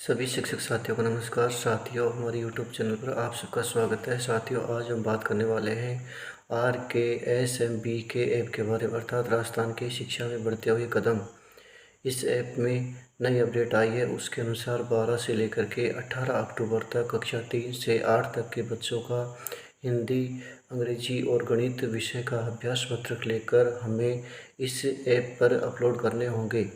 सभी शिक्षक साथियों को नमस्कार। साथियों, हमारे YouTube चैनल पर आप सबका स्वागत है। साथियों, आज हम बात करने वाले हैं RKSMBK ऐप के बारे में, अर्थात राजस्थान की शिक्षा में बढ़ते हुए कदम। इस ऐप में नई अपडेट आई है। उसके अनुसार 12 से लेकर के 18 अक्टूबर तक कक्षा 3 से 8 तक के बच्चों का हिंदी, अंग्रेजी और गणित विषय का अभ्यास पत्रक लेकर हमें इस ऐप पर अपलोड करने होंगे।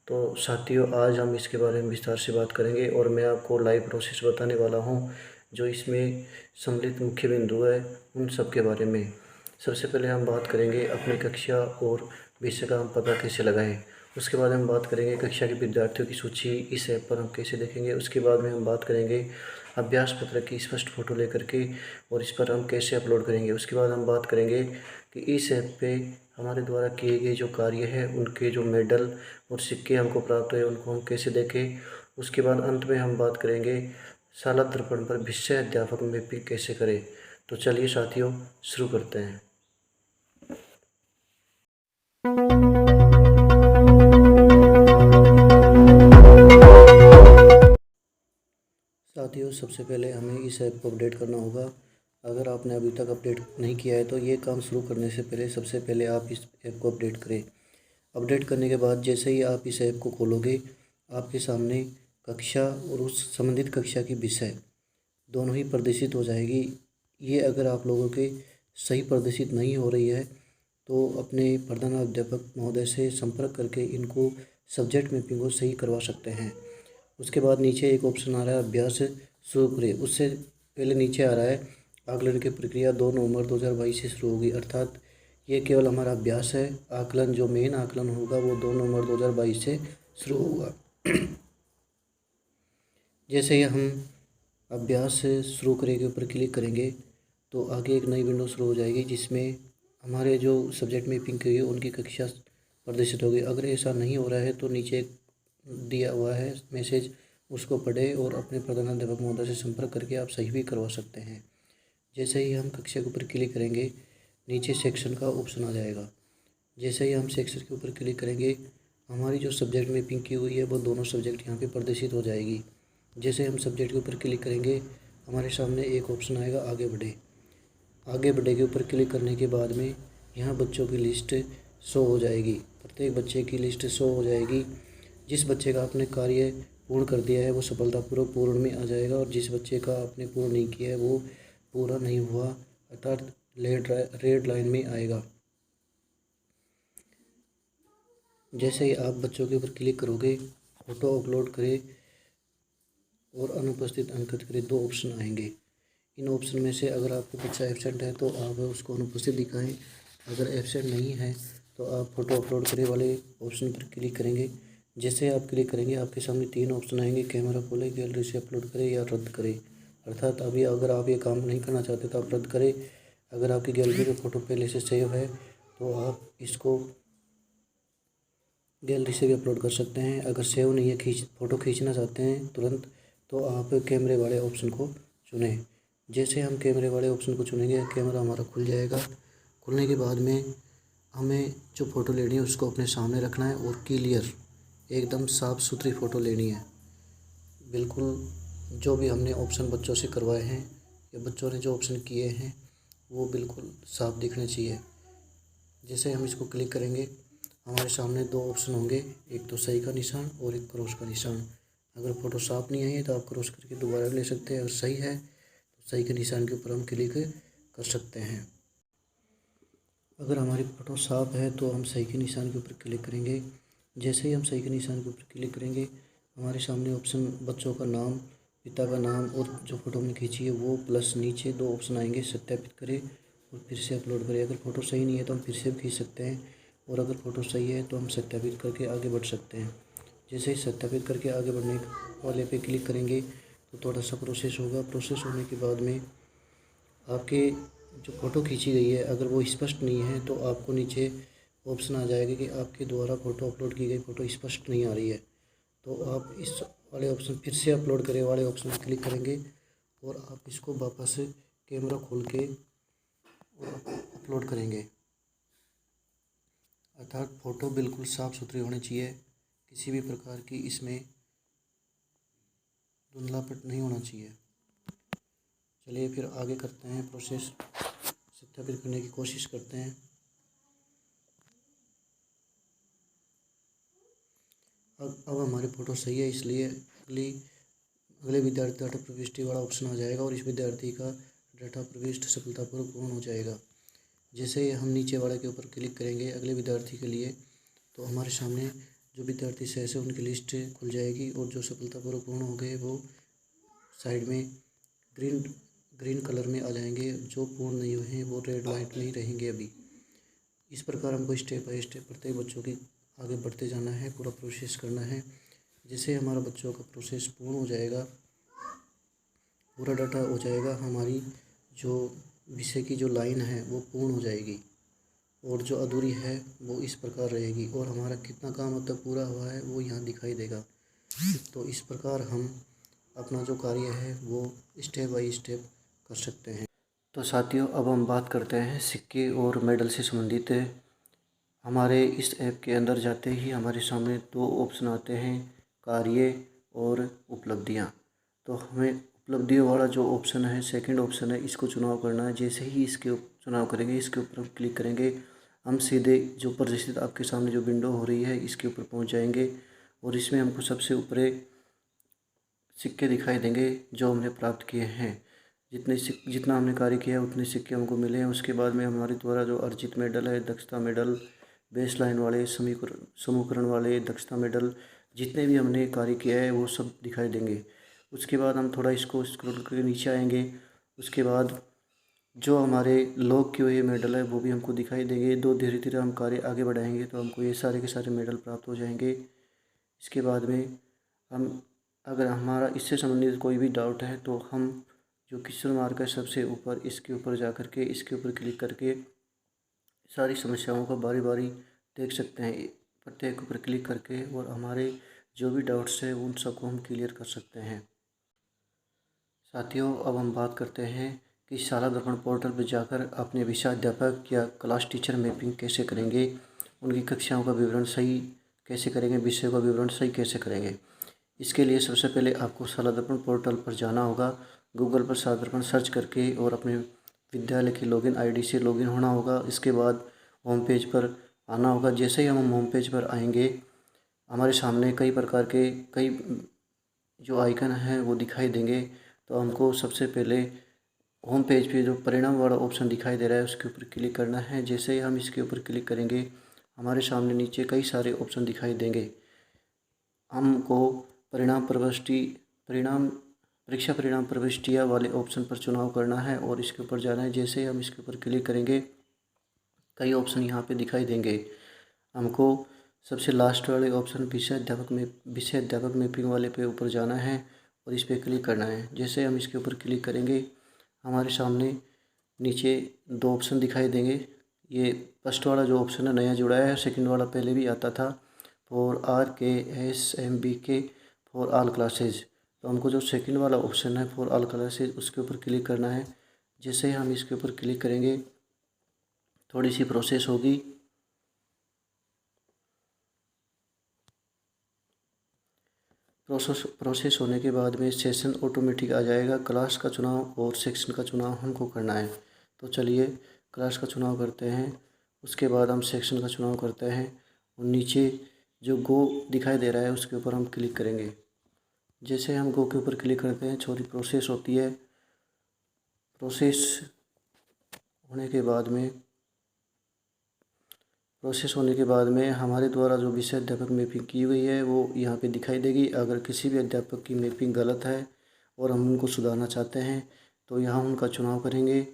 तो साथियों, आज हम इसके बारे में विस्तार से बात करेंगे और मैं आपको लाइव प्रोसेस बताने वाला हूं, जो इसमें सम्मिलित मुख्य बिंदु है उन सब के बारे में। सबसे पहले हम बात करेंगे अपनी कक्षा और विषय का हम पता कैसे लगाएं। उसके बाद हम बात करेंगे कक्षा के विद्यार्थियों की सूची इस ऐप पर हम कैसे देखेंगे। उसके बाद में हम बात करेंगे अभ्यास पत्र की स्पष्ट फ़ोटो लेकर के और इस पर हम कैसे अपलोड करेंगे। उसके बाद हम बात करेंगे कि इस ऐप पे हमारे द्वारा किए गए जो कार्य है उनके जो मेडल और सिक्के हमको प्राप्त हुए उनको हम कैसे देखें। उसके बाद अंत में हम बात करेंगे शाला दर्पण पर विषय अध्यापक मैपिंग कैसे करें। तो चलिए साथियों, शुरू करते हैं। साथियों, सबसे पहले हमें इस ऐप को अपडेट करना होगा। अगर आपने अभी तक अपडेट नहीं किया है तो ये काम शुरू करने से पहले सबसे पहले आप इस ऐप को अपडेट करें। अपडेट करने के बाद जैसे ही आप इस ऐप को खोलोगे, आपके सामने कक्षा और उस संबंधित कक्षा की विषय दोनों ही प्रदर्शित हो जाएगी। ये अगर आप लोगों के सही प्रदर्शित नहीं हो रही है तो अपने प्रधानाध्यापक महोदय से संपर्क करके इनको सब्जेक्ट मैपिंग को सही करवा सकते हैं। उसके बाद नीचे एक ऑप्शन आ रहा है अभ्यास शुरू करें। उससे पहले नीचे आ रहा है आकलन की प्रक्रिया 2 नवंबर 2022 से शुरू होगी, अर्थात ये केवल हमारा अभ्यास है। आकलन जो मेन आकलन होगा वो 2 नवंबर 2022 से शुरू होगा। जैसे ही हम अभ्यास शुरू करें के ऊपर क्लिक करेंगे तो आगे एक नई विंडो शुरू हो जाएगी जिसमें हमारे जो सब्जेक्ट मैपिंग की है उनकी कक्षा प्रदर्शित होगी। अगर ऐसा नहीं हो रहा है तो नीचे दिया हुआ है मैसेज, उसको पढ़े और अपने प्रधानाध्यापक महोदय से संपर्क करके आप सही भी करवा सकते हैं। जैसे ही हम कक्षा के ऊपर क्लिक करेंगे नीचे सेक्शन का ऑप्शन आ जाएगा। जैसे ही हम सेक्शन के ऊपर क्लिक करेंगे हमारी जो सब्जेक्ट मैपिंग की हुई है वो दोनों सब्जेक्ट यहाँ पे प्रदर्शित हो जाएगी। जैसे हम सब्जेक्ट के ऊपर क्लिक करेंगे हमारे सामने एक ऑप्शन आएगा आगे बढ़े। आगे बढ़े के ऊपर क्लिक करने के बाद में यहाँ बच्चों की लिस्ट शो हो जाएगी। प्रत्येक बच्चे की लिस्ट शो हो जाएगी। जिस बच्चे का आपने कार्य पूर्ण कर दिया है वो सफलतापूर्वक पूर्ण में आ जाएगा और जिस बच्चे का आपने पूर्ण नहीं किया है वो पूरा नहीं हुआ, अर्थात रेड लाइन में आएगा। जैसे ही आप बच्चों के ऊपर क्लिक करोगे, फ़ोटो अपलोड करें और अनुपस्थित अंकित करें, 2 ऑप्शन आएंगे। इन ऑप्शन में से अगर आपका बच्चा एब्सेंट है तो आप उसको अनुपस्थित दिखाएं। अगर एब्सेंट नहीं है तो आप फ़ोटो अपलोड करें वाले ऑप्शन पर क्लिक करेंगे। जैसे आप क्लिक करेंगे आपके सामने 3 ऑप्शन आएंगे, कैमरा खोलें, गैलरी से अपलोड करें या रद्द करें। अर्थात अभी अगर आप ये काम नहीं करना चाहते तो आप रद्द करें। अगर आपकी गैलरी में फ़ोटो पहले से सेव है तो आप इसको गैलरी से भी अपलोड कर सकते हैं। अगर सेव नहीं है, फ़ोटो खींचना चाहते हैं तुरंत, तो आप कैमरे वाले ऑप्शन को चुनें। जैसे हम कैमरे वाले ऑप्शन को चुनेंगे कैमरा हमारा खुल जाएगा। खुलने के बाद में हमें जो फ़ोटो लेनी है उसको अपने सामने रखना है और क्लियर एकदम साफ़ सुथरी फ़ोटो लेनी है। बिल्कुल जो भी हमने ऑप्शन बच्चों से करवाए हैं या बच्चों ने जो ऑप्शन किए हैं वो बिल्कुल साफ़ दिखने चाहिए। जैसे हम इसको क्लिक करेंगे हमारे सामने 2 ऑप्शन होंगे, एक तो सही का निशान और एक क्रॉस का निशान। अगर फ़ोटो साफ़ नहीं आई है तो आप क्रॉस करके दोबारा ले सकते हैं। अगर सही है तो सही के निशान के ऊपर हम क्लिक कर सकते हैं। अगर हमारी फ़ोटो साफ़ है तो हम सही के निशान के ऊपर क्लिक करेंगे। जैसे ही हम सही के निशान के ऊपर क्लिक करेंगे हमारे सामने ऑप्शन बच्चों का नाम, पिता का नाम और जो फ़ोटो हमने खींची है वो, प्लस नीचे 2 ऑप्शन आएंगे, सत्यापित करें और फिर से अपलोड करें। अगर फ़ोटो सही नहीं है तो हम फिर से खींच सकते हैं और अगर फ़ोटो सही है तो हम सत्यापित करके आगे बढ़ सकते हैं। जैसे ही सत्यापित करके आगे बढ़ने वाले पे क्लिक करेंगे तो थोड़ा सा प्रोसेस होगा। प्रोसेस होने के बाद में आपके जो फ़ोटो खींची गई है अगर वो स्पष्ट नहीं है तो आपको नीचे ऑप्शन आ जाएगा कि आपके द्वारा फ़ोटो अपलोड की गई फ़ोटो स्पष्ट नहीं आ रही है। तो आप इस वाले ऑप्शन फिर से अपलोड करें वाले ऑप्शन पर क्लिक करेंगे और आप इसको वापस कैमरा खोल के और अपलोड करेंगे। अर्थात फ़ोटो बिल्कुल साफ़ सुथरी होनी चाहिए, किसी भी प्रकार की इसमें धुंधलापट नहीं होना चाहिए। चलिए फिर आगे करते हैं प्रोसेस, सत्यापित करने की कोशिश करते हैं। अब हमारी फ़ोटो सही है, इसलिए अगले विद्यार्थी डाटा प्रविष्टि वाला ऑप्शन आ जाएगा और इस विद्यार्थी का डाटा प्रविष्टि सफलतापूर्वक पूर्ण हो जाएगा। जैसे ही हम नीचे वाले के ऊपर क्लिक करेंगे अगले विद्यार्थी के लिए, तो हमारे सामने जो विद्यार्थी शेष है उनकी लिस्ट खुल जाएगी और जो सफलतापूर्वक पूर्ण हो गए वो साइड में ग्रीन कलर में आ जाएंगे। जो पूर्ण नहीं हुए हैं वो रेड लाइट में ही रहेंगे अभी। इस प्रकार हमको स्टेप बाय स्टेप प्रत्येक बच्चों की आगे बढ़ते जाना है, पूरा प्रोसेस करना है। जैसे हमारा बच्चों का प्रोसेस पूर्ण हो जाएगा, पूरा डाटा हो जाएगा, हमारी जो विषय की जो लाइन है वो पूर्ण हो जाएगी और जो अधूरी है वो इस प्रकार रहेगी और हमारा कितना काम अब तक पूरा हुआ है वो यहाँ दिखाई देगा। तो इस प्रकार हम अपना जो कार्य है वो स्टेप बाय स्टेप कर सकते हैं। तो साथियों, अब हम बात करते हैं सिक्के और मेडल से संबंधित। हमारे इस ऐप के अंदर जाते ही हमारे सामने दो ऑप्शन आते हैं, कार्य और उपलब्धियाँ। तो हमें उपलब्धियों वाला जो ऑप्शन है, सेकंड ऑप्शन है, इसको चुनाव करना है। जैसे ही इसके चुनाव करेंगे, इसके ऊपर हम क्लिक करेंगे, हम सीधे जो प्रदर्शित आपके सामने जो विंडो हो रही है इसके ऊपर पहुंच जाएंगे और इसमें हमको सबसे ऊपर सिक्के दिखाई देंगे जो हमने प्राप्त किए हैं। जितना हमने कार्य किया है उतने सिक्के हमको मिले हैं। उसके बाद में हमारे द्वारा जो अर्जित मेडल है, दक्षता मेडल, बेस लाइन वाले, समूहकरण वाले, दक्षता मेडल, जितने भी हमने कार्य किया है वो सब दिखाई देंगे। उसके बाद हम थोड़ा इसको स्क्रॉल करके नीचे आएंगे। उसके बाद जो हमारे लॉक किए हुए मेडल है वो भी हमको दिखाई देंगे। धीरे धीरे हम कार्य आगे बढ़ाएंगे तो हमको ये सारे के सारे मेडल प्राप्त हो जाएंगे। इसके बाद में हम अगर हमारा इससे संबंधित कोई भी डाउट है तो हम जो क्वेश्चन मार्क है सबसे ऊपर, इसके ऊपर जा करके इसके ऊपर क्लिक करके सारी समस्याओं को बारी बारी देख सकते हैं, प्रत्येक ऊपर क्लिक करके, और हमारे जो भी डाउट्स है उन सबको हम क्लियर कर सकते हैं। साथियों, अब हम बात करते हैं कि शाला दर्पण पोर्टल पर जाकर अपने विषयाध्यापक या क्लास टीचर मैपिंग कैसे करेंगे, उनकी कक्षाओं का विवरण सही कैसे करेंगे, विषय का विवरण सही कैसे करेंगे। इसके लिए सबसे पहले आपको शाला दर्पण पोर्टल पर जाना होगा। गूगल पर शाला दर्पण सर्च करके और अपने विद्यालय की लॉगिन आईडी से लॉगिन होना होगा। इसके बाद होम पेज पर आना होगा। जैसे ही हम होम पेज पर आएंगे, हमारे सामने कई जो आइकन हैं वो दिखाई देंगे। तो हमको सबसे पहले होम पेज पे जो परिणाम वाला ऑप्शन दिखाई दे रहा है उसके ऊपर क्लिक करना है। जैसे ही हम इसके ऊपर क्लिक करेंगे, हमारे सामने नीचे कई सारे ऑप्शन दिखाई देंगे। हमको परीक्षा परिणाम प्रविष्टियाँ वाले ऑप्शन पर चुनाव करना है और इसके ऊपर जाना है। जैसे ही हम इसके ऊपर क्लिक करेंगे, कई ऑप्शन यहाँ पे दिखाई देंगे। हमको सबसे लास्ट वाले ऑप्शन विषय अध्यापक मैपिंग वाले पे ऊपर जाना है और इस पर क्लिक करना है। जैसे हम इसके ऊपर क्लिक करेंगे, हमारे सामने नीचे दो ऑप्शन दिखाई देंगे। ये फर्स्ट वाला जो ऑप्शन है नया जुड़ा है, सेकंड वाला पहले भी आता था, for RKSMBK for all classes. तो हमको जो सेकंड वाला ऑप्शन है फॉर ऑल क्लासेज उसके ऊपर क्लिक करना है। जैसे हम इसके ऊपर क्लिक करेंगे, थोड़ी सी प्रोसेस होगी। प्रोसेस होने के बाद में सेशन ऑटोमेटिक आ जाएगा। क्लास का चुनाव और सेक्शन का चुनाव हमको करना है। तो चलिए क्लास का चुनाव करते हैं, उसके बाद हम सेक्शन का चुनाव करते हैं और नीचे जो गो दिखाई दे रहा है उसके ऊपर हम क्लिक करेंगे। जैसे हम गो के ऊपर क्लिक करते हैं, छोटी प्रोसेस होती है। प्रोसेस होने के बाद में हमारे द्वारा जो विषय अध्यापक मैपिंग की हुई है वो यहाँ पे दिखाई देगी। अगर किसी भी अध्यापक की मैपिंग गलत है और हम उनको सुधारना चाहते हैं तो यहाँ उनका चुनाव करेंगे।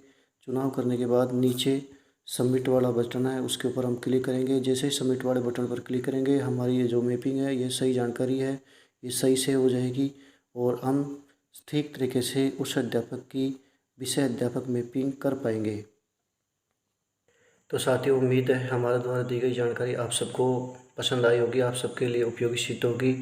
चुनाव करने के बाद नीचे सबमिट वाला बटन है उसके ऊपर हम क्लिक करेंगे। जैसे ही सबमिट वाले बटन पर क्लिक करेंगे, हमारी ये जो मैपिंग है, ये सही जानकारी है, ये सही से हो जाएगी और हम ठीक तरीके से उस अध्यापक की विषय अध्यापक मैपिंग कर पाएंगे। तो साथियों, उम्मीद है हमारे द्वारा दी गई जानकारी आप सबको पसंद आई होगी, आप सबके लिए उपयोगी सिद्ध होगी।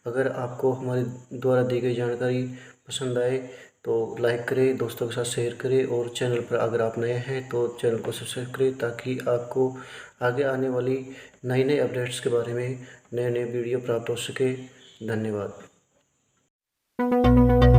अगर आपको हमारे द्वारा दी गई जानकारी पसंद आए तो लाइक करें, दोस्तों के साथ शेयर करें और चैनल पर अगर आप नए हैं तो चैनल को सब्सक्राइब करें ताकि आपको आगे आने वाली नई अपडेट्स के बारे में नए वीडियो प्राप्त हो सके। धन्यवाद। है।